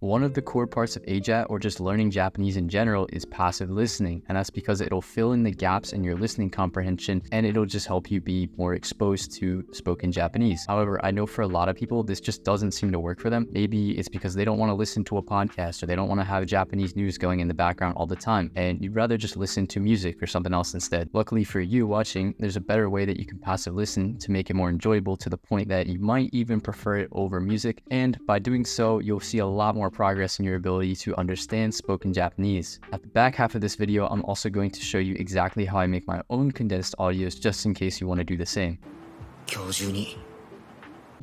One of the core parts of AJATT, or just learning Japanese in general, is passive listening, and that's because it'll fill in the gaps in your listening comprehension and it'll just help you be more exposed to spoken Japanese. However, I know for a lot of people this just doesn't seem to work for them. Maybe it's because they don't want to listen to a podcast or they don't want to have Japanese news going in the background all the time, and you'd rather just listen to music or something else instead. Luckily for you watching, there's a better way that you can passive listen to make it more enjoyable, to the point that you might even prefer it over music, and by doing so, you'll see a lot more progress in your ability to understand spoken Japanese. At the back half of this video, I'm also going to show you exactly how I make my own condensed audios, just in case you want to do the same.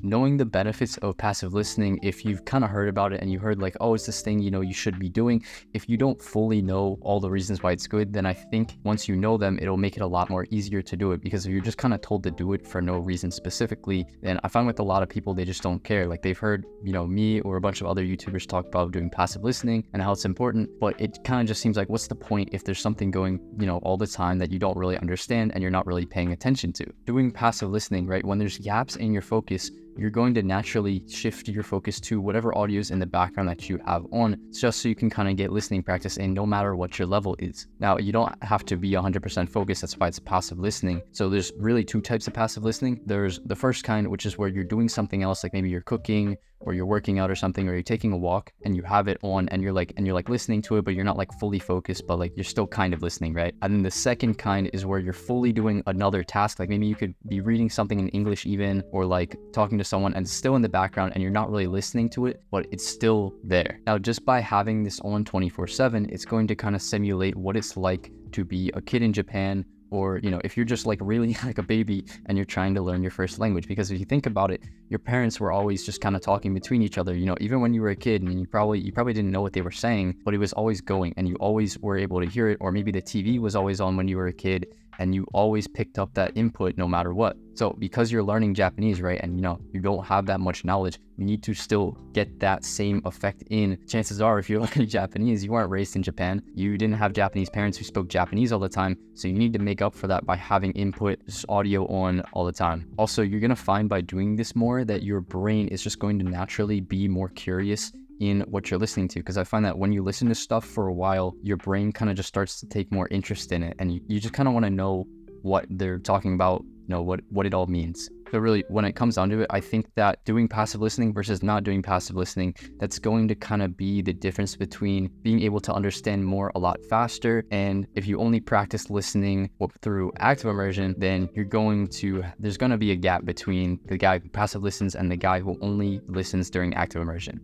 Knowing the benefits of passive listening, if you've kind of heard about it and you heard like, oh, it's this thing, you know, you should be doing. If you don't fully know all the reasons why it's good, then I think once you know them, it'll make it a lot more easier to do it. Because if you're just kind of told to do it for no reason specifically, then I find with a lot of people, they just don't care. Like they've heard, you know, me or a bunch of other YouTubers talk about doing passive listening and how it's important, but it kind of just seems like, what's the point if there's something going, you know, all the time that you don't really understand and you're not really paying attention to? Doing passive listening, right? When there's gaps in your focus, you're going to naturally shift your focus to whatever audios in the background that you have on, just so you can kind of get listening practice in no matter what your level is. Now, you don't have to be 100% focused, that's why it's passive listening. So there's really two types of passive listening. There's the first kind, which is where you're doing something else, like maybe you're cooking or you're working out or something, or you're taking a walk and you have it on and you're like listening to it, but you're not like fully focused, but like you're still kind of listening, right? And then the second kind is where you're fully doing another task. Like maybe you could be reading something in English even, or like talking to someone and it's still in the background and you're not really listening to it, but it's still there. Now, just by having this on 24/7, it's going to kind of simulate what it's like to be a kid in Japan, or, you know, if you're just like really like a baby and you're trying to learn your first language. Because if you think about it, your parents were always just kind of talking between each other, you know, even when you were a kid, and you probably didn't know what they were saying, but it was always going and you always were able to hear it. Or maybe the TV was always on when you were a kid and you always picked up that input no matter what. So because you're learning Japanese, right, and you know, you don't have that much knowledge, you need to still get that same effect in. Chances are, if you're learning Japanese, you weren't raised in Japan, you didn't have Japanese parents who spoke Japanese all the time, so you need to make up for that by having input, just audio on all the time. Also, you're gonna find by doing this more that your brain is just going to naturally be more curious in what you're listening to, because I find that when you listen to stuff for a while, your brain kind of just starts to take more interest in it, and you just kind of want to know what they're talking about, you know, what it all means. So really, when it comes down to it, I think that doing passive listening versus not doing passive listening, that's going to kind of be the difference between being able to understand more a lot faster. And if you only practice listening through active immersion, then there's going to be a gap between the guy who passive listens and the guy who only listens during active immersion.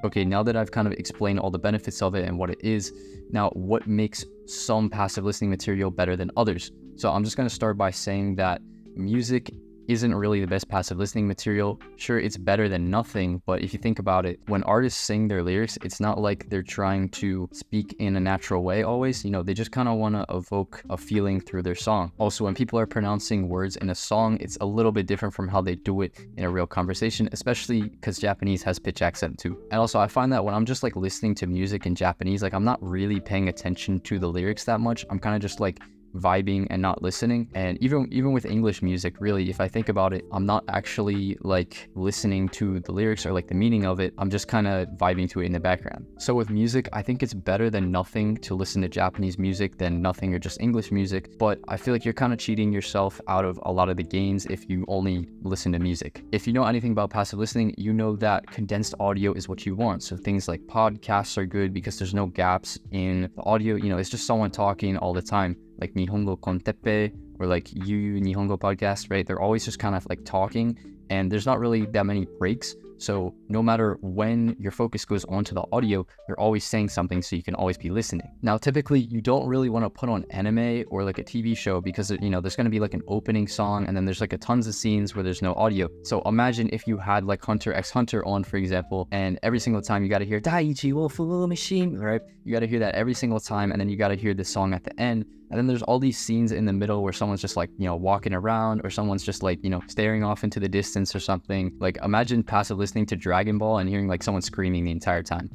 Okay, now that I've kind of explained all the benefits of it and what it is, now what makes some passive listening material better than others? So I'm just going to start by saying that music isn't really the best passive listening material. Sure, it's better than nothing, but if you think about it, when artists sing their lyrics, it's not like they're trying to speak in a natural way always. You know, they just kind of want to evoke a feeling through their song. Also, when people are pronouncing words in a song, it's a little bit different from how they do it in a real conversation, especially because Japanese has pitch accent too. And also, I find that when I'm just like listening to music in Japanese, like I'm not really paying attention to the lyrics that much. I'm kind of just like vibing and not listening. And even with English music, really, if I think about it, I'm not actually like listening to the lyrics or like the meaning of it. I'm just kind of vibing to it in the background. So with music, I think it's better than nothing to listen to Japanese music than nothing or just English music, but I feel like you're kind of cheating yourself out of a lot of the gains if you only listen to music. If you know anything about passive listening, you know that condensed audio is what you want. So things like podcasts are good because there's no gaps in the audio. You know, it's just someone talking all the time, like Nihongo Konteppe or like Yu Nihongo podcast, right? They're always just kind of like talking and there's not really that many breaks. So no matter when your focus goes onto the audio, you're always saying something, so you can always be listening. Now, typically you don't really want to put on anime or like a TV show because, you know, there's going to be like an opening song and then there's like a tons of scenes where there's no audio. So imagine if you had like Hunter x Hunter on, for example, and every single time you got to hear Daiichi wo Furumishi, right? You got to hear that every single time, and then you got to hear the song at the end. And then there's all these scenes in the middle where someone's just like, you know, walking around, or someone's just like, you know, staring off into the distance or something. Like imagine passive listening to Dragon Ball and hearing like someone screaming the entire time.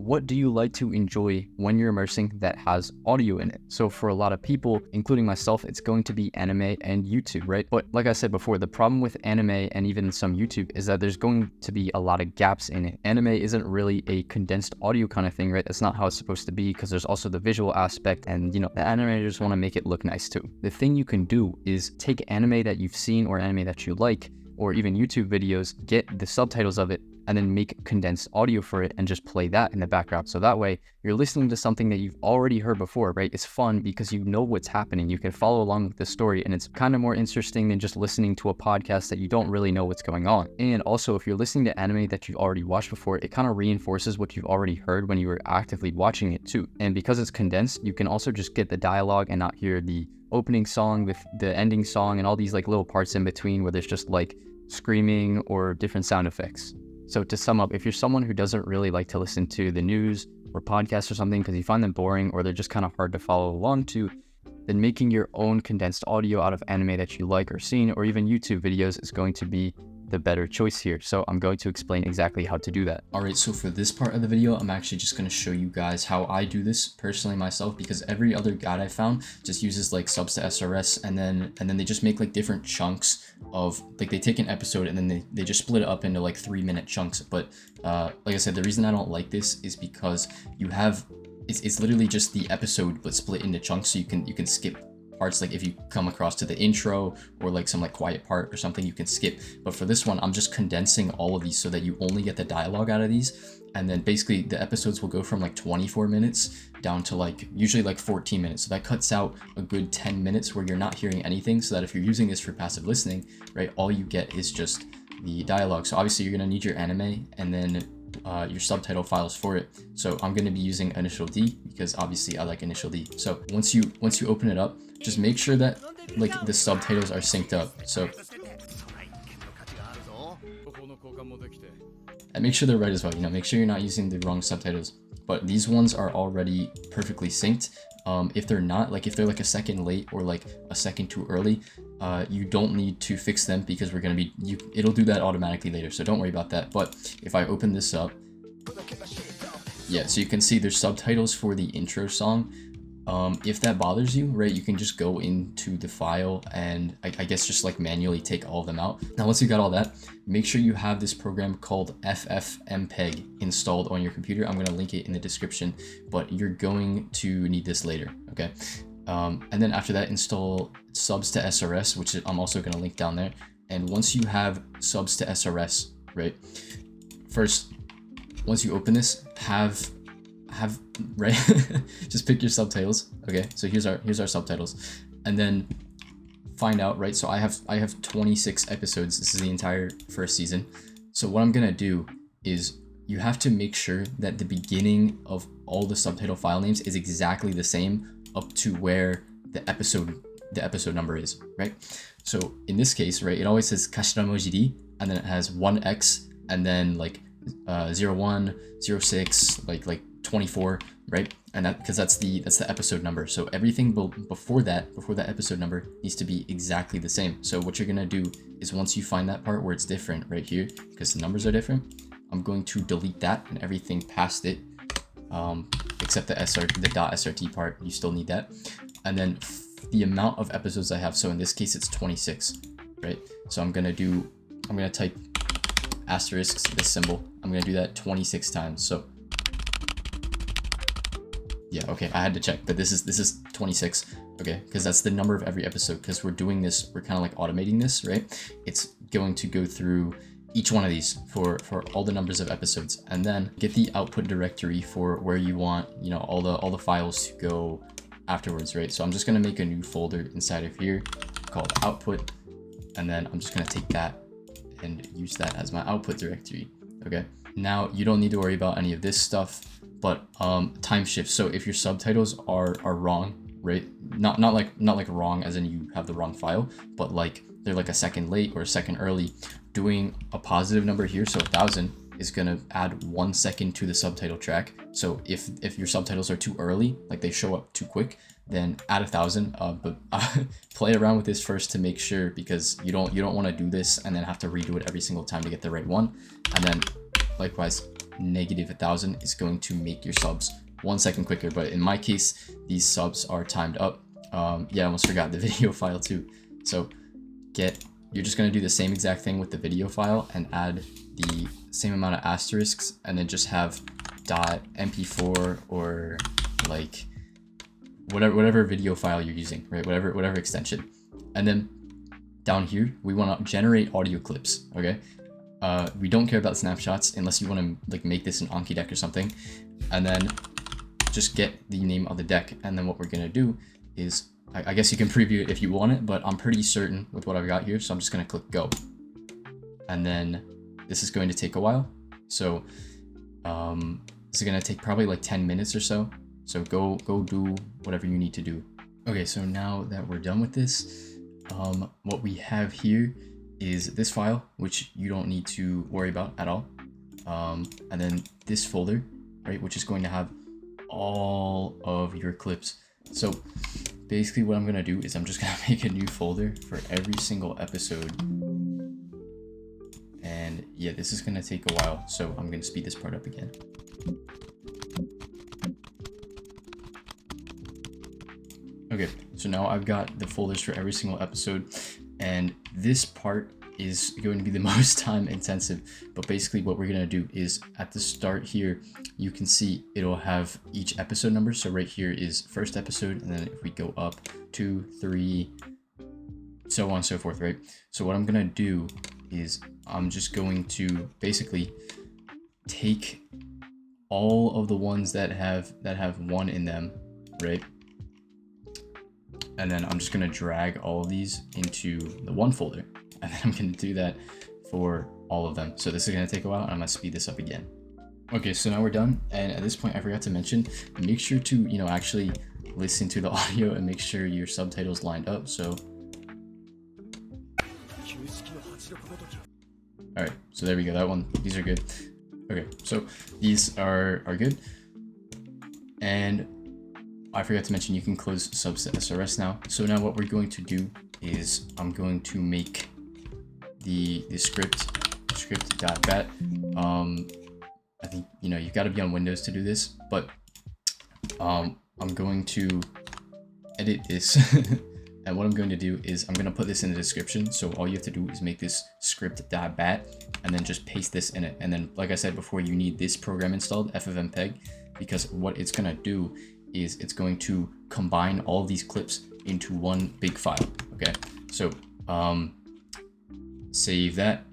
what do you like to enjoy when you're immersing that has audio in it? So for a lot of people, including myself, it's going to be anime and YouTube, right? But like I said before, the problem with anime and even some YouTube is that there's going to be a lot of gaps in it. Anime isn't really a condensed audio kind of thing, right? That's not how it's supposed to be, because there's also the visual aspect, and the animators want to make it look nice too. The thing you can do is take anime that you've seen or anime that you like, or even YouTube videos, get the subtitles of it, and then make condensed audio for it and just play that in the background. So that way you're listening to something that you've already heard before, right? It's fun because you know what's happening. You can follow along with the story, and it's kind of more interesting than just listening to a podcast that you don't really know what's going on. And also, if you're listening to anime that you've already watched before, it kind of reinforces what you've already heard when you were actively watching it too. And because it's condensed, you can also just get the dialogue and not hear the opening song with the ending song and all these like little parts in between where there's just like screaming or different sound effects. So to sum up, if you're someone who doesn't really like to listen to the news or podcasts or something because you find them boring or they're just kind of hard to follow along to, then making your own condensed audio out of anime that you like or seen, or even YouTube videos, is going to be the better choice here. So I'm going to explain exactly how to do that. All right, so for this part of the video, I'm actually just going to show you guys how I do this personally myself, because every other guide I found just uses like Subs2SRS, and then they just make like different chunks of, like, they take an episode and then they just split it up into like 3-minute chunks. But like I said, the reason I don't like this is because you have it's literally just the episode but split into chunks, so you can skip parts. Like if you come across to the intro or like some like quiet part or something, you can skip. But for this one, I'm just condensing all of these so that you only get the dialogue out of these. And then basically the episodes will go from like 24 minutes down to like usually like 14 minutes. So that cuts out a good 10 minutes where you're not hearing anything, so that if you're using this for passive listening, right, all you get is just the dialogue. So obviously you're gonna need your anime and then your subtitle files for it. So I'm going to be using Initial D because obviously I like Initial D. So once you open it up, just make sure that like the subtitles are synced up. So and make sure they're right as well. Make sure you're not using the wrong subtitles. But these ones are already perfectly synced. If they're not, like if they're like a second late or like a second too early, you don't need to fix them because we're gonna be it'll do that automatically later, so don't worry about that. But if I open this up, yeah, so you can see there's subtitles for the intro song. If that bothers you, right, you can just go into the file and I guess just like manually take all of them out. Now once you got all that, make sure you have this program called FFMPEG installed on your computer. I'm going to link it in the description, but you're going to need this later, okay? And then after that, install Subs2SRS, which I'm also going to link down there. And once you have Subs2SRS, right, first, once you open this, have right, just pick your subtitles. Okay, so here's our subtitles, and then find out, right, so I have 26 episodes. This is the entire first season. So what I'm gonna do is you have to make sure that the beginning of all the subtitle file names is exactly the same up to where the episode number is, right? So in this case, right, it always says kashira moji D, and then it has 1x, and then like 01, 06, like 24, right? And that because that's the episode number. So everything before that episode number needs to be exactly the same. So what you're gonna do is once you find that part where it's different right here, because the numbers are different, I'm going to delete that and everything past it, except the .srt part. You still need that. And then the amount of episodes I have. So in this case, it's 26, right? So I'm gonna type asterisk, this symbol. I'm gonna do that 26 times. So yeah, okay, I had to check that this is 26, okay, because that's the number of every episode, because we're doing this, we're kind of like automating this, right? It's going to go through each one of these for all the numbers of episodes, and then get the output directory for where you want, all the files to go afterwards, right? So I'm just gonna make a new folder inside of here called output, and then I'm just gonna take that and use that as my output directory, okay? Now you don't need to worry about any of this stuff. But time shift. So if your subtitles are wrong, right? Not like wrong as in you have the wrong file, but like they're like a second late or a second early, doing a positive number here, so 1000 is gonna add 1 second to the subtitle track. So if your subtitles are too early, like they show up too quick, then add 1000. But play around with this first to make sure, because you don't want to do this and then have to redo it every single time to get the right one. And then likewise, -1000 is going to make your subs 1 second quicker. But in my case, these subs are timed up. Yeah, I almost forgot the video file too. So you're just going to do the same exact thing with the video file and add the same amount of asterisks, and then just have .mp4 or like whatever video file you're using, right? Whatever extension. And then down here, we want to generate audio clips, okay? We don't care about snapshots unless you want to like make this an Anki deck or something. And then just get the name of the deck. And then what we're going to do is, I guess you can preview it if you want it, but I'm pretty certain with what I've got here. So I'm just going to click go. And then this is going to take a while. So this is going to take probably like 10 minutes or so. So go do whatever you need to do. Okay, so now that we're done with this, what we have here is this file, which you don't need to worry about at all. And then this folder, right, which is going to have all of your clips. So basically what I'm going to do is I'm just going to make a new folder for every single episode. And yeah, this is going to take a while, so I'm going to speed this part up again. Okay, so now I've got the folders for every single episode, and this part is going to be the most time intensive. But basically what we're going to do is at the start here, you can see it'll have each episode number. So right here is first episode, and then if we go up 2, 3, so on and so forth, right? So what I'm going to do is I'm just going to basically take all of the ones that have 1 in them, right? And then I'm just going to drag all of these into the one folder. And then I'm going to do that for all of them. So this is going to take a while, and I'm going to speed this up again. Okay, so now we're done. And at this point, I forgot to mention, make sure to, actually listen to the audio and make sure your subtitles lined up. So, all right, so there we go. That one, these are good. Okay, so these are good. And I forgot to mention, you can close Subs2SRS now. So now what we're going to do is I'm going to make the script.bat. I think, you've got to be on Windows to do this, but I'm going to edit this. And what I'm going to do is I'm going to put this in the description. So all you have to do is make this script.bat and then just paste this in it. And then, like I said before, you need this program installed, FFMPEG, because what it's going to do is it's going to combine all of these clips into one big file. Okay, so save that,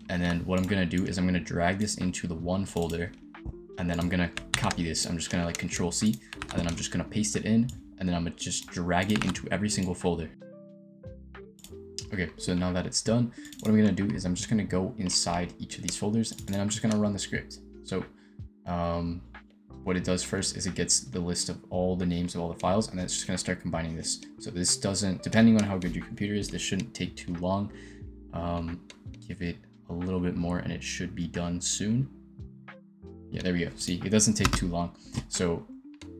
and then what I'm gonna do is I'm gonna drag this into the one folder, and then I'm gonna copy this. I'm just gonna like Control C, and then I'm just gonna paste it in, and then I'm gonna just drag it into every single folder. Okay, so now that it's done, what I'm gonna do is I'm just gonna go inside each of these folders, and then I'm just gonna run the script. So what it does first is it gets the list of all the names of all the files, and then it's just going to start combining this. So this doesn't, depending on how good your computer is, this shouldn't take too long. Give it a little bit more and it should be done soon. Yeah, there we go. See, it doesn't take too long. So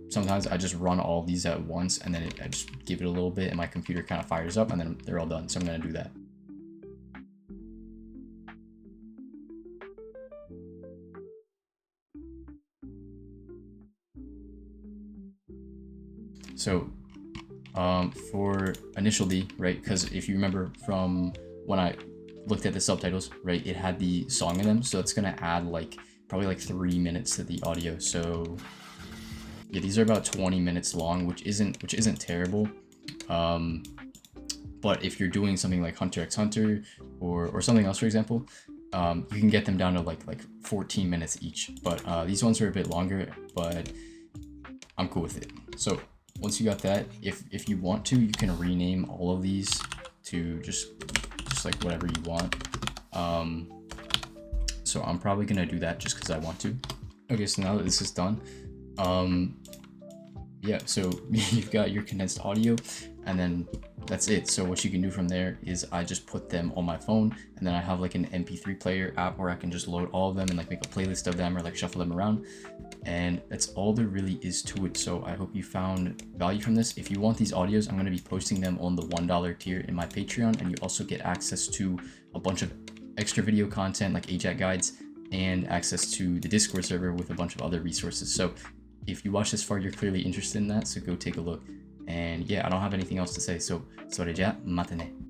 sometimes I just run all these at once, and then I just give it a little bit and my computer kind of fires up, and then they're all done. So I'm going to do that. So for initial D, right, because if you remember from when I looked at the subtitles, right, it had the song in them, so it's gonna add probably 3 minutes to the audio. So yeah, these are about 20 minutes long, which isn't terrible. But if you're doing something like Hunter x Hunter or something else, for example, you can get them down to like 14 minutes each. But these ones are a bit longer, but I'm cool with it. So once you got that, if you want to, you can rename all of these to just like whatever you want. So I'm probably gonna do that just because I want to. Okay, so now that this is done, yeah, so you've got your condensed audio, and then that's it. So what you can do from there is I just put them on my phone, and then I have like an MP3 player app where I can just load all of them and like make a playlist of them or like shuffle them around. And that's all there really is to it. So I hope you found value from this. If you want these audios, I'm going to be posting them on the $1 tier in my Patreon, and you also get access to a bunch of extra video content like AJATT guides and access to the Discord server with a bunch of other resources. So if you watch this far, you're clearly interested in that, so go take a look. And yeah, I don't have anything else to say, so それじゃまたね。